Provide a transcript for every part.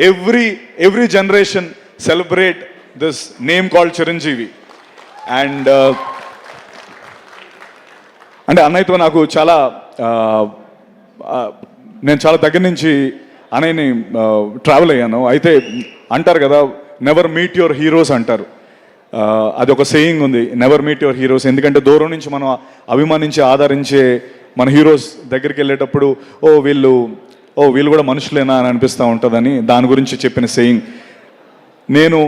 every generation celebrate this name called Chiranjeevi. And అంటే అన్నయ్యతో నాకు చాలా నేను చాలా దగ్గర నుంచి అన్నయ్యని ట్రావెల్ అయ్యాను. అయితే అంటారు కదా, నెవర్ మీట్ యువర్ హీరోస్ అంటారు. అది ఒక సేయింగ్ ఉంది, నెవర్ మీట్ యువర్ హీరోస్. ఎందుకంటే దూరం నుంచి మనం అభిమానించి ఆదరించే మన హీరోస్ దగ్గరికి వెళ్ళేటప్పుడు వీళ్ళు కూడా మనుషులేనా అని అనిపిస్తూ ఉంటుందని దాని గురించి చెప్పిన సేయింగ్. నేను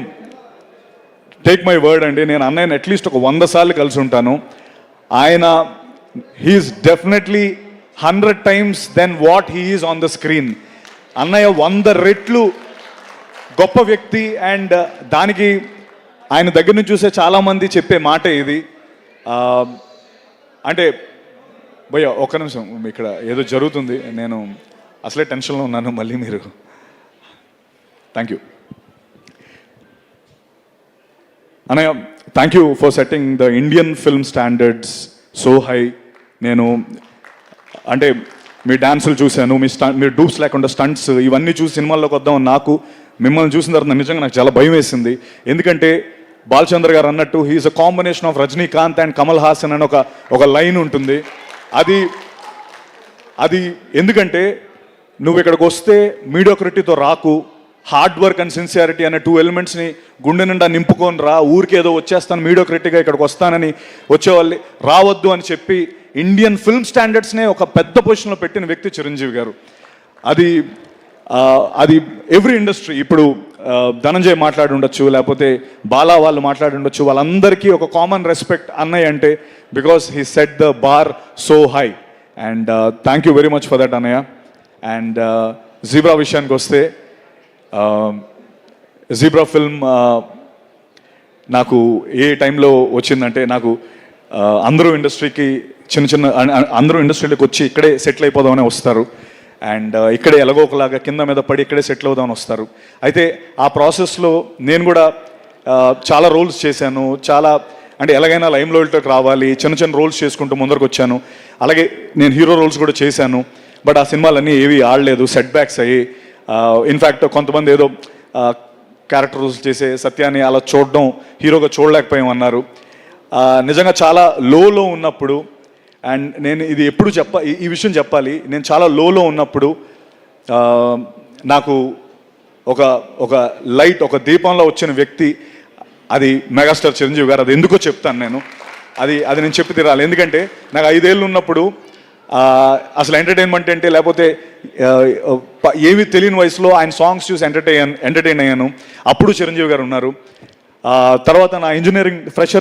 టేక్ మై వర్డ్ అండి, నేను అన్నయ్యని అట్లీస్ట్ ఒక 100 సార్లు కలిసి ఉంటాను. ఆయన he's definitely 100 times then what he is on the screen. అన్నయ్య 100 రెట్లు గొప్ప వ్యక్తి. అండ్ దానికి ఆయన దగ్గర నుంచి చూసే చాలామంది చెప్పే మాట ఇది. అంటే భయ్య ఒక్క నిమిషం, ఇక్కడ ఏదో జరుగుతుంది, నేను అసలే టెన్షన్లో ఉన్నాను, మళ్ళీ మీరు. థ్యాంక్ యూ అన్నయ్య, thank you for setting the Indian film standards so high. నేను అంటే మీ డాన్సులు చూశాను, మీరు డూప్స్ లేకుండా స్టంట్స్ ఇవన్నీ చూసి సినిమాల్లోకి వద్దాం. నాకు మిమ్మల్ని చూసిన తర్వాత నిజంగా నాకు చాలా భయం వేసింది. ఎందుకంటే బాలచంద్ర గారు అన్నట్టు he's a combination of Rajinikanth and Kamal Haasan అని ఒక లైన్ ఉంటుంది. అది ఎందుకంటే నువ్వు ఇక్కడికి వస్తే మీడియోక్రిటీతో రాకు, హార్డ్ వర్క్ అండ్ సిన్సియారిటీ అనే 2 ఎలిమెంట్స్ని గుండె నిండా నింపుకొని రా. ఊరికేదో వచ్చేస్తాను మీడియోక్రిటీగా ఇక్కడికి వస్తానని వచ్చేవాళ్ళు రావద్దు అని చెప్పి ఇండియన్ ఫిల్మ్ స్టాండర్డ్స్నే ఒక పెద్ద పొజిషన్లో పెట్టిన వ్యక్తి చిరంజీవి గారు. అది ఎవ్రీ ఇండస్ట్రీ, ఇప్పుడు ధనంజయ్ మాట్లాడి ఉండొచ్చు, లేకపోతే బాలా వాళ్ళు మాట్లాడి ఉండొచ్చు, వాళ్ళందరికీ ఒక కామన్ రెస్పెక్ట్ అన్నయ్య అంటే, because he set the bar so high. And thank you very much for that అన్నయ్య. అండ్ జీబ్రా విషయానికి వస్తే, జీబ్రా ఫిల్మ్ నాకు ఏ టైంలో వచ్చిందంటే, నాకు అందరూ ఇండస్ట్రీకి అందరూ ఇండస్ట్రీలోకి వచ్చి ఇక్కడే సెటిల్ అయిపోదామని వస్తారు. అండ్ ఇక్కడే ఎలాగో ఒకలాగా కింద మీద పడి ఇక్కడే సెటిల్ అవుదామని వస్తారు. అయితే ఆ ప్రాసెస్లో నేను కూడా చాలా రోల్స్ చేశాను. అంటే ఎలాగైనా లైమ్ లైట్లోకి రావాలి, చిన్న రోల్స్ చేసుకుంటూ ముందరకు వచ్చాను. అలాగే నేను హీరో రోల్స్ కూడా చేశాను. బట్ ఆ సినిమాలన్నీ ఏవి ఆడలేదు, సెట్ బ్యాక్స్ అయ్యి. ఇన్ఫ్యాక్ట్ కొంతమంది ఏదో క్యారెక్టర్ రోల్స్ చేసే సత్యాన్ని అలా చూడడం, హీరోగా చూడలేకపోయామన్నారు. నిజంగా చాలా లోలో ఉన్నప్పుడు, అండ్ నేను ఇది ఎప్పుడు ఈ విషయం చెప్పాలి, నేను చాలా లోలో ఉన్నప్పుడు నాకు ఒక లైట్, ఒక దీపంలో వచ్చిన వ్యక్తి అది మెగాస్టార్ చిరంజీవి గారు. అది ఎందుకో చెప్తాను నేను, అది నేను చెప్పి తీరాలి. ఎందుకంటే నాకు 5 ఏళ్ళు ఉన్నప్పుడు అసలు ఎంటర్టైన్మెంట్ అంటే, లేకపోతే ఏమీ తెలియని వయసులో ఆయన సాంగ్స్ చూసి ఎంటర్టైన్ అయ్యాను. అప్పుడు చిరంజీవి గారు ఉన్నారు. తర్వాత నా ఇంజనీరింగ్ ఫ్రెషర్స్